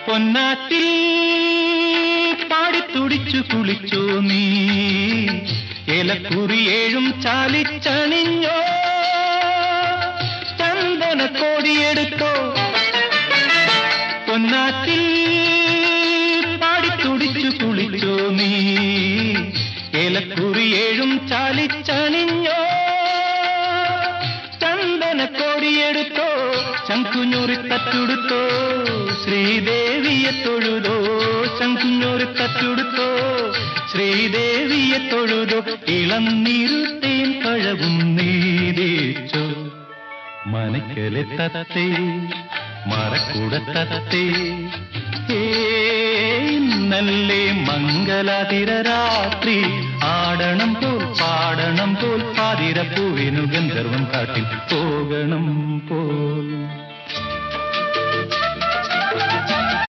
പൊന്നാറ്റിൽ പാടിത്തുടിച്ചു കുളിച്ചോ നീ, ഏലക്കുറിയേഴും ചാലിച്ചണിഞ്ഞോ, ചന്ദന കോടിയെടുത്തോ. പൊന്നാറ്റിൽ പാടിത്തുടിച്ചു കുളിച്ചോ നീ, ഏലക്കുറിയേഴും ചാലിച്ചണിഞ്ഞോ, ചന്ദന കോടിയെടുത്തോ, ശംഖുഞ്ഞൂറിത്തറ്റുടുത്തോ, ശ്രീദേവിയെ തൊഴുതോ, ശംഖുഞ്ഞൂറിത്തറ്റുടുത്തോ, ശ്രീദേവിയെ തൊഴുതോ. ഇളനീരുത്തേൻ പഴവും നീരേച്ചോ, മനക്കലെ തത്തേ മറക്കൂടത്തത്തേ. നല്ലേ മംഗളാതിര രാത്രി, ആടണം പോൽ പാടണം പോൽ പാതിരപ്പൂവിനു ഗന്ധർവം കാട്ടിൽ പോകണം പോൽ.